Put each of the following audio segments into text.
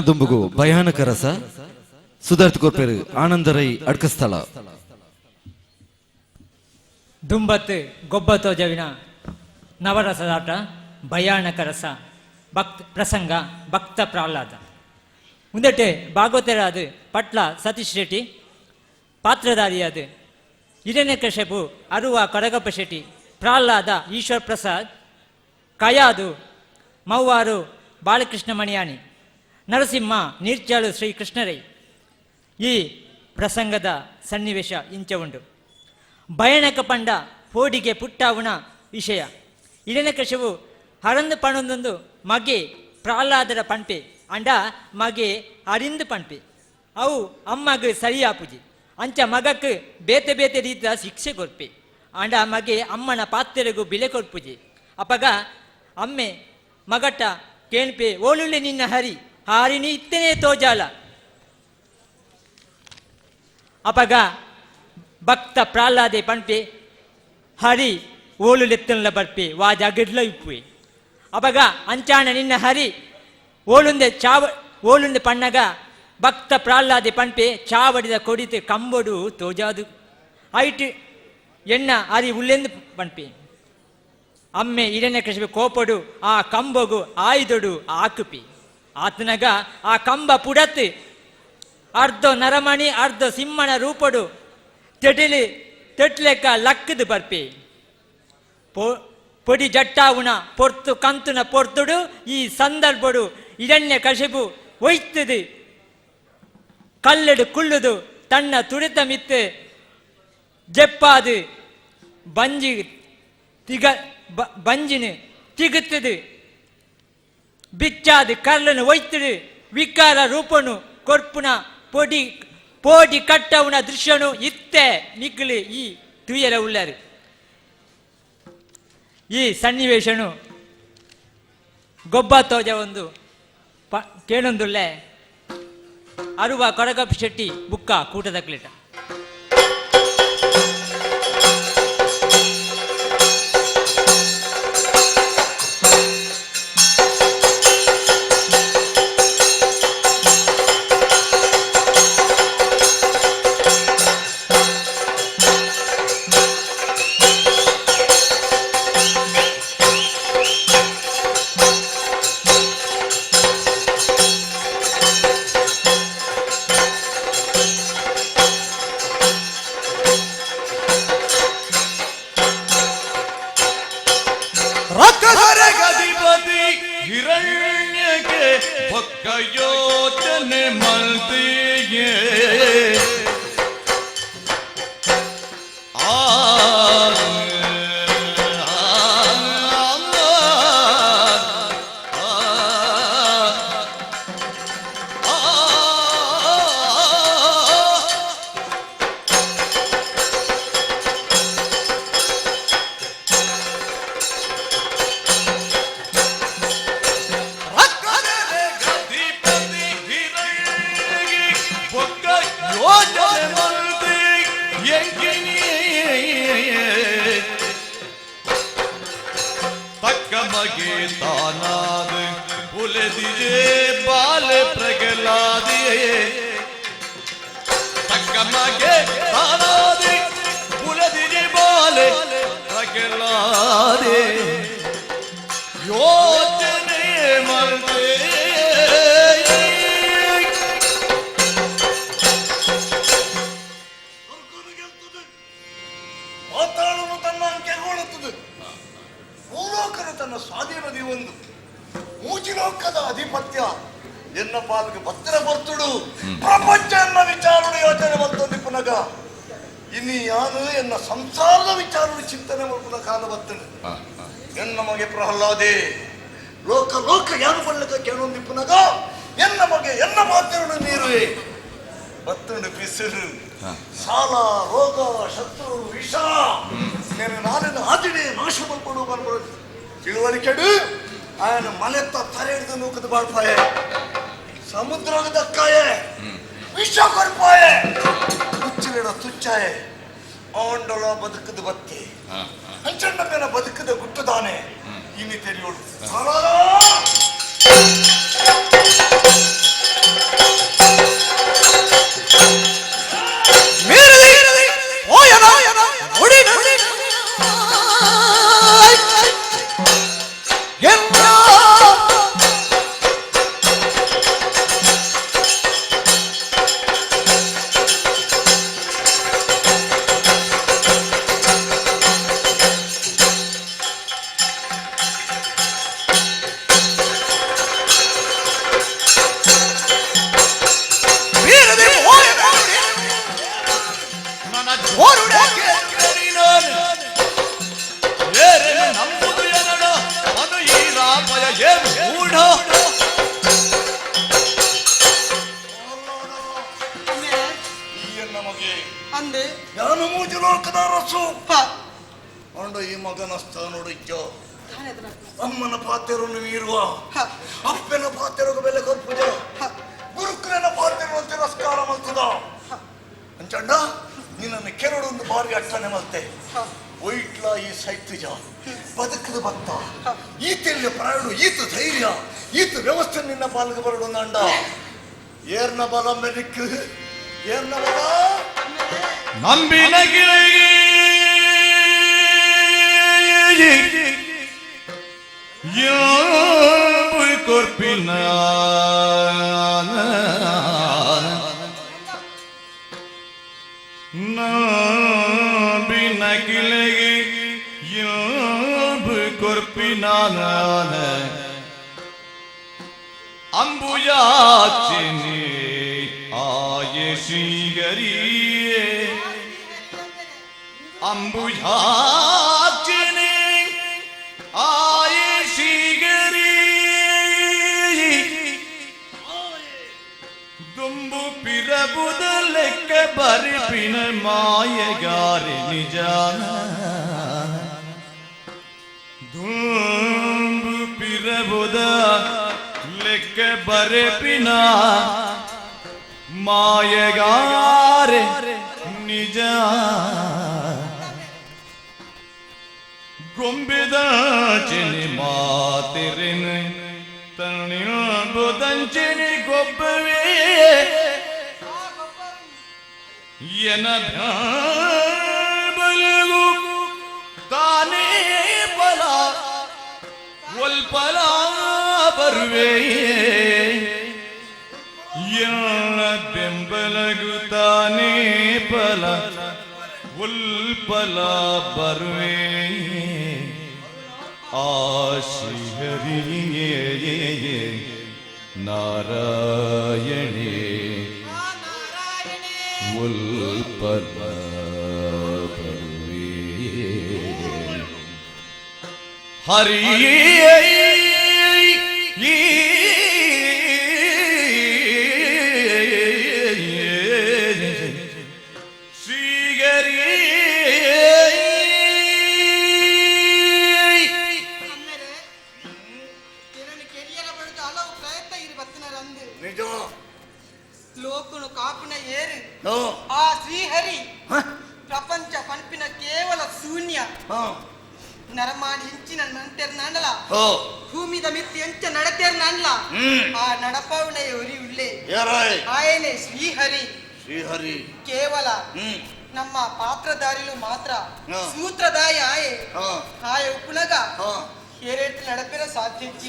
ದುಂಬುಗು ಭಯಾನಕ ರಸ ಸುಧಾರ್ಥ ಕೋರ್ಪೇರು ಆನಂದರೈ ಅಡ್ಕಸ್ಥಳ ದುಂಬತ್ತು ಗೊಬ್ಬತೋ ಜವಿನ ನವರಸದಾಟ ಭಯಾನಕ ರಸ ಪ್ರಸಂಗ ಭಕ್ತ ಪ್ರಹ್ಲಾದ ಮುಂದಟ್ಟೆ ಭಾಗವತರಾದ ಪಟ್ಲ ಸತೀಶ್ ಶೆಟ್ಟಿ ಪಾತ್ರಧಾರಿಯಾದ ಹಿರಣ್ಯಕಶಿಪು ಅರುವ ಕಡಗಪ್ಪ ಶೆಟ್ಟಿ ಪ್ರಹ್ಲಾದ ಈಶ್ವರ್ ಪ್ರಸಾದ್ ಕಯಾದು ಮೌವಾರು ಬಾಲಕೃಷ್ಣ ಮಣಿಯಾಣಿ ನರಸಿಂಹ ನೀರ್ಚಾಳು ಶ್ರೀ ಕೃಷ್ಣರೈ. ಈ ಪ್ರಸಂಗದ ಸನ್ನಿವೇಶ ಇಂಚ ಉಂಟು. ಭಯಾನಕ ಪಂಡ ಪೋಡಿಗೆ ಪುಟ್ಟಾವುಣ ವಿಷಯ ಹಿರಣ್ಯಕಶಿಪು ಹರಂದು ಪಣೊಂದೊಂದು ಮಗೆ ಪ್ರಹ್ಲಾದರ ಪಂಪೆ ಅಂಡ ಮಗೆ ಅರಿಂದು ಪಂಪೆ ಅವು ಅಮ್ಮಗ ಸರಿಯಾಪುಜಿ ಅಂಚ ಮಗಕ್ಕೆ ಬೇತೆ ಬೇತೆ ರೀತಿಯ ಶಿಕ್ಷೆ ಕೊರ್ಪೆ ಅಂಡ ಮಗೆ ಅಮ್ಮನ ಪಾತ್ರೆಗೂ ಬೆಲೆ ಕೊರ್ಪುಜಿ ಅಪಗ ಅಮ್ಮೆ ಮಗಟ್ಟ ಕೇಳ್ಪೆ ಓಲುಳ್ಳೆ ನಿನ್ನ ಹರಿ ಹಾರಿನಿ ಇತ್ತನೇ ತೋಜಾಲ ಅಪಗ ಭಕ್ತ ಪ್ರಹ್ಲಾದೆ ಪಂಪೆ ಹರಿ ಓಲುಲೆತ್ತಲ್ಲ ಬರ್ಪೆ ವಾಜ ಗಿಡ್ಲ ಇಪ್ಪುವೆ ಅಪಗ ಅಂಚಾಣ ನಿನ್ನ ಹರಿ ಓಲುಂದೆ ಪಣ್ಣಗ ಭಕ್ತ ಪ್ರಹ್ಲಾದೆ ಪಂಪೆ ಚಾವಡಿದ ಕೊಡಿತೆ ಕಂಬೊಡು ತೋಜಾದು ಐಟ್ ಎಣ್ಣ ಹರಿ ಉಳ್ಳೆಂದು ಪಂಪೆ ಅಮ್ಮೆ ಹಿರಣ್ಯಕಶಿಪು ಕೋಪಡು ಆ ಕಂಬಗು ಆಯ್ದೊಡು ಆಕುಪಿ ಆತನಗ ಆ ಕಂಬ ಪುಡತ್ ಅರ್ಧ ನರಮಣಿ ಅರ್ಧ ಸಿಂಹನ ರೂಪಡು ತೆಟ್ಲೆಕ್ಕ ಲಕ್ಕದು ಬರ್ಪೆ పొడి జట్టావున పొర్తు కంతున పొర్తుడు ఈ సందర్భుడు ಹಿರಣ್ಯಕಶಿಪು ಒಯ್ತದು ಕಲ್ಲಡು ಕುಳ್ಳುದು ತನ್ನ ತುಡಿತಮಿತ್ತು ಜೆಪ್ಪಾದು ಬಂಜಿನು ತಿಗುತ್ತದು ಬಿಚ್ಚಾದು ಕರ್ಲನು ಒಯ್ತದು ವಿಕಾರ ರೂಪನು ಕೊರ್ಪುನ ಪೋಡಿ ಕಟ್ಟವುನ ದೃಶ್ಯನು ಇತ್ತೆ ಮಿಗ್ಲಿ ಈ ತುಯರ ಉಳ್ಳರು. ಈ ಸನ್ನಿವೇಶನು ಗೊಬ್ಬ ತೋಜ ಒಂದು ಕೇಳೊಂದುಳ್ಳೆ ಅರುವ ಕೊಡಗಪ್ಪ ಶೆಟ್ಟಿ ಬುಕ್ಕ ಕೂಟದ ಕ್ಲೇಟ ಯೋಚನೆ ಮಲ್ತಿಯೇ ಮಗೆ ತಾನಾದ ಉಲೆದಿಯೇ ಬಾಲೆ ಪ್ರಗಲಾದಿಯೇ ತಕ್ಕ ಮಗೆ ತಾನಾದ ಉಲೆದಿಯೇ ಬಾಲೆ ಪ್ರಗಲಾದೆ ಯೋಚನೆ ಮಲ್ತೆ ಮಾತಾಡಲು ತನ್ನ ಅಂಕೆಗೊಳ್ಳುತ್ತದೆ. ಭೂಲೋಕದ ತನ್ನ ಸ್ವಾಧೀನದಿ ಒಂದು ಮೂಜಿಲೋಕದ ಅಧಿಪತ್ಯ ಎನ್ನ ಪಾಲಿಗೆ ಭತ್ತಿರ ಬರ್ತುಡು ಪ್ರಪಂಚ ಎನ್ನ ವಿಚಾರಣೆ ಯೋಚನೆ ಬರ್ತದೆ ಪುನಗ ಇನ್ನು ಯಾನು ಎನ್ನ ಸಂಸಾರದ ವಿಚಾರಣೆ ಚಿಂತನೆ ಮಾಡ್ಕೊಂಡ ಕಾಲ ಬರ್ತದೆ. ಎನ್ನ ಮಗೆ ಪ್ರಹ್ಲಾದೆ ಲೋಕ ಲೋಕ ಯಾರು ಬಳ್ಳಕ ಕೇಳೊಂದಿ ಪುನಗ ಎನ್ನ ಮಗೆ ಎನ್ನ ಮಾತೇನು ನೀರುವೆ ಬತ್ತುಂಡು ಬಿಸಿಲು ಸಾಲ ರೋಗ ಶತ್ರು ವಿಷ నేను నాలుగు ఆదిడే నాశపడు బలపడు తిಳುವಳಿಕೆಡು ఆయన ಮನೆತ್ತ ತರೆದು ನೂಕದ ಬಾಳ್ಪಾಯೆ ಸಮುದ್ರದ ದಕ್ಕಾಯೆ ವಿಷ ಕೊರ್ಪಾಯೆ ಹುಚ್ಚಿಲಿಡ ತುಚ್ಚಾಯೆ ಆಂಡಳ ಬದುಕದ ಬತ್ತಿ ಅಂಚಣ್ಣ ಮೇಲ ಬದುಕದ ಗುಟ್ಟದಾನೆ ಇನಿ ತೆರೆಯೋಳು ನಮಗೆ ಅಂದೆ ಯಾನ ಮೂಜಿ ಲೋಕದ ರಸು ಹ ಅಂಡ ಈ ಮಗನ ಸ್ಥಾನೊಡಿಕ್ಕೋ ಧಾನ್ಯದ ಅಮ್ಮನ ಪಾತ್ರೆಯನ್ನು ಮೀರುವ ಹ ಅಪ್ಪನ ಪಾತ್ರೆಗೆ ಬೆಲೆ ಕೊರ್ಪುಜ ಹ ಗುರುಕುಲನ ಪಾತ್ರೆಯನ್ನು ತಿರಸ್ಕಾರ ಮಲ್ತದ ಅಂಚಂಡ ನಿನ್ನನ್ನು ಕೆರಡೊಂದು ಬಾರಿ ಅಟ್ಟನೆ ಮಲ್ತೆ ಹ ಒಯ್ಟ್ಲ ಈ ಸೈತ್ಯಜ ಬದುಕದ ಭಕ್ತ ಈತೆಲ್ಲ ಪ್ರಾಣು ಈತ ಧೈರ್ಯ ಈತ ವ್ಯವಸ್ಥೆ ನಿನ್ನ ಪಾಲ್ಗೆ ಬರಡು ಅಂಡ ಏರ್ನ ಬಲ ಮೆಲಿಕ್ ಏರ್ನ ಬಲ ನಂಬಿನ ಗಿಳಿಗೆ ಕೊರ್ಪಿನ ನಂಬಿನ ಗಿಳಿಗೆ ಕೊರ್ಪಿನ ಅಂಬುಯಾಚಿನಿ ಆಯ ಶ್ರೀಗರಿಯೇ ಅಂಬುಯಾಚಿನಿ ಆಯ ಶ್ರೀಗರಿ ದುಂಬು ಪಿರಬುದ ಲೆಕ್ಕ ಬರಿಪಿನ ಮಾಯಗಾರಿ ನಿಜಾನ ದುಂಬು ಪಿರಬುದ ಲೆಕ್ಕ ಬರೆಪಿನ ಮಾಯಗಾರೆ ನಿಜ ಗೊಂಬೆದ ಚೆನಿ ಮಾತಿರಿನ ತಣಿಬುದಂಚಿನಿ ಗೊಬ್ಬವೇ ಎನ ಬಲಗು ತಾನೇ ಬಲ ಒಲ್ಪಲ ಬರುವೆ ಬೆಂಬಲಗುತ್ತಾನೆ ಫಲ ಉಲ್ಪಲ ಬರುವೆ ಆಶಿಹರಿಯೇ ನಾರಾಯಣೇ ಉಲ್ಪಲ ಬರುವೆ ಹರಿಯೇ ಲೋಕನು ಕಾಪಿನ ಏರು ಆ ಶ್ರೀಹರಿ ಪ್ರಪಂಚ ಪಂಪಿನ ಕೇವಲ ಶೂನ್ಯ ನರಮಾಡಿ ಇಂಚಿನ ನಂಟೆರ್ನಾಂಡಲ ಭೂಮಿದ ಮಿತ್ತಿ ಎಂಚ ನಡತೆರ್ನಾಂಡ್ಲ ಆ ನಡಪವಣೆ ಒರಿ ಉಳ್ಳೆ ಆಯನೆ ಶ್ರೀಹರಿ ಶ್ರೀಹರಿ ಕೇವಲ ನಮ್ಮ ಪಾತ್ರಧಾರಿಲು ಮಾತ್ರ ಸೂತ್ರದಾಯ ಆಯೆ ಆಯ ಉಪುನಗ ಏರೇಟ್ ನಡಪಿನ ಸಾಧ್ಯಕ್ಕೆ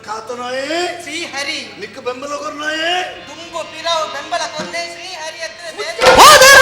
ಕಾತನಾಯೇ ಶ್ರೀಹರಿ ನಿಕ್ಕ ಬೆಂಬಲ ಕೊರ್ನಾಯೇ ತುಂಬು ಪಿರಾವು ಬೆಂಬಲ ಕೊಂದೆ ಶ್ರೀಹರಿ ಹತ್ತಿರ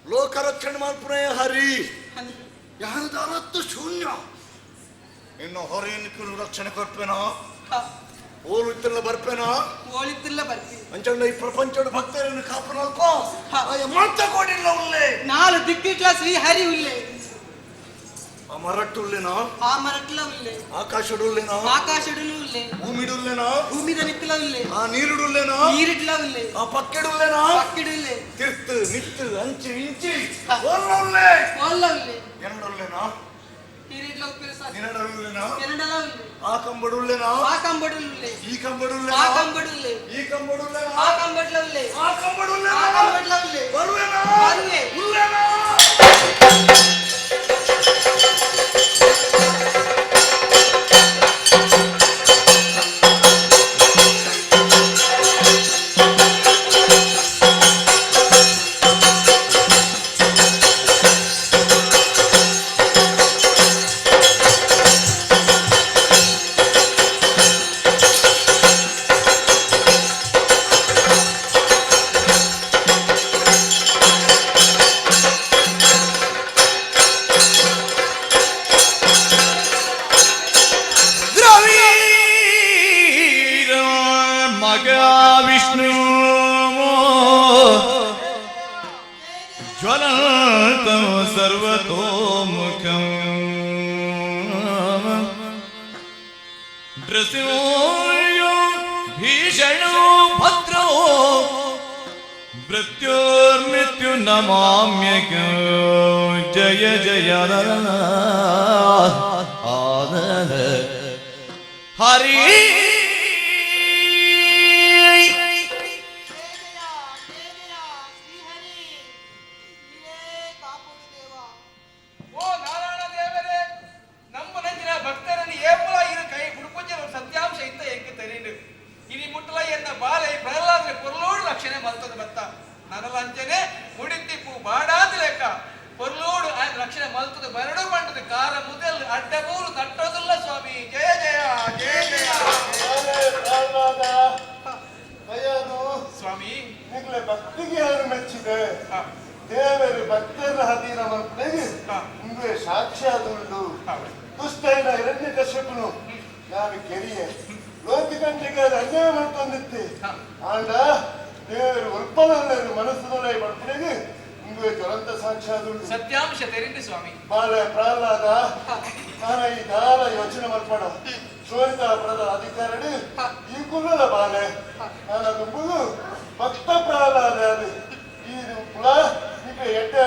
ಲೋಕರಕ್ಷಣೆ ಮಾಡ್ಪುನೇ ಹರಿ ಯಾರದಾರತ್ತು ಶೂನ್ಯ ಇನ್ನು ಹೊರೆಯನ್ನು ರಕ್ಷಣೆ ಕೊಡ್ಪೇನಾ ಓಲುತ್ತಿಲ್ಲ ಬರ್ಪೇನಾ ಓಲಿತ್ತಿಲ್ಲ ಬರ್ತಿ ಅಂಚಂಡ ಈ ಪ್ರಪಂಚದ ಭಕ್ತರನ್ನು ಕಾಪನಲ್ಕೋ ಮಾತ್ರ ಕೊಡಿಲ್ಲ ಉಲ್ಲೆ ನಾಲು ದಿಕ್ಕಿಟ್ಲ ಶ್ರೀಹರಿ ಉಲ್ಲೆ ಆ ಮರಟ್ಟುಲ್ಲೆನಾ ಆ ಮರಟ್ಲ ಉಲ್ಲೆ ಆಕಾಶಡುಲ್ಲೆನಾ ಆಕಾಶಡುಲು ಉಲ್ಲೆ ಭೂಮಿಡುಲ್ಲೆನಾ ಭೂಮಿದ ನಿತ್ತಲ ಉಲ್ಲೆ ಆ ನೀರುಡುಲ್ಲೆನಾ ನೀರಿಟ್ಲ ಉಲ್ಲೆ ಆ ಪಕ್ಕೆಡುಲ್ಲೆನಾ ಪಕ್ಕಿಡುಲ್ಲೆ ತಿರ್ತು ನಿತ್ತು ಅಂಚಿ ಇಂಚಿ ಒಲ್ಲ ಉಲ್ಲೆ ಒಲ್ಲ ಉಲ್ಲೆ ಎಂಡುಲ್ಲೆನಾ ಈ ರೇಟ್ಲ ಉಪ್ಪೇರು ಸಾಕು ನಿನ್ನಡವುಳ್ಳೇನಾ ಎರಡಲ ಉಲ್ಲೆ ಆ ಕಂಬಡುಳ್ಳೇನಾ ಆ ಕಂಬಡು ಉಲ್ಲೆ ಈ ಆ ಕಂಬಡುಳ್ಳೇನಾ ಕಂಬಡು ಉಲ್ಲೆ ಈ ಕಂಬಡುಳ್ಳೇನಾ ಆ ಕಂಬಡ್ಲ ಉಲ್ಲೆ ಆ ಕಂಬಡುಳ್ಳೇನಾ ಆ ಕಂಬಡ್ಲ ಉಲ್ಲೆ ಬರುವೇನಾ ಬರುವೆ ಉಳ್ಳೇನಾ विष्णु ज्वलन्तं सर्वतोमुखं नृसिंहो भीषणो भद्रो मृत्युर्मृत्यु नमाम्यहं जय जय आनंद हरि ಓ ನಾರಾಯಣ ದೇವರೇ ನಮ್ಮ ನೆಂಚಿನ ಭಕ್ತರನ್ನು ಏಪಲ ಇರು ಕೈ ಹುಡುಪುಂಜ ಸತ್ಯಾಂಶ ಇಂತ ಎಂಗೆ ತೆರೀಡು ಇನಿ ಮುಟ್ಟಲ ಎನ್ನ ಬಾಲೆ ಪ್ರಹ್ಲಾದನೆ ಪೊರ್ಲೋಡು ಲಕ್ಷಣೆ ಮಲ್ತದ ಬತ್ತ ನನಲಂಚನೆ ಮುಡಿತಿಪ್ಪು ಬಾಡಾದ ಲೆಕ್ಕ ಪೊರ್ಲೋಡು ಲಕ್ಷಣೆ ಮಲ್ತದ ಬರಡು ಬಂಡದ ಕಾರ ಮುದಲ್ ಅಡ್ಡಬೂರು ತಟ್ಟೋದಿಲ್ಲ ಸ್ವಾಮಿ ಜಯ ಜಯ ಜಯ ಜಯ ಸ್ವಾಮಿ ನಿಗ್ಲೆ ಭಕ್ತಿಗೆ ಯಾರು ಮೆಚ್ಚಿದೆ ಹ, ದೇವರು ಭಕ್ತರ ಹದಿನ ಮಕ್ಕಳಿಗೆ ಹ. ಇಂದ್ರೆ ಸಾಕ್ಷಾದುಂಡು ಹೌದು. ದುಷ್ಟೈನ ಎರಡನೇ ಕಶ್ಯಪನು ನಾನು ಕೆರಿಯೆ ಲೋಕಗಂಟೆಗೆ ಅನ್ಯಾಯ ಮಾಡ್ತಂದಿತ್ತೆ ಹ. ಆಂಡ ದೇವರು ಉಲ್ಪನಲ್ಲರು ಮನಸ್ಸಿನೊಳಗೆ ಮಕ್ಕಳಿಗೆ ಇಂದ್ರೆ ಜ್ವಲಂತ ಸಾಕ್ಷಾದುಂಡು ಸತ್ಯಾಂಶ ತೆರೀಡು ಸ್ವಾಮಿ ಬಾಲ ಪ್ರಹ್ಲಾದ ನಾನು ಈ ದಾರ ಯೋಚನೆ ಮಾಡ್ಬೇಡ ಶೋರಿತ ಪರದ ಅಧಿಕಾರಡು ಈ ಕುಲ್ಲದ ಬಾಲೆ ನಾನು ತುಂಬುದು ಭಕ್ತ ಪ್ರಹ್ಲಾದ ಅದು ಈ ಕುಲ ಈಗ ಎಡ್ಡೆ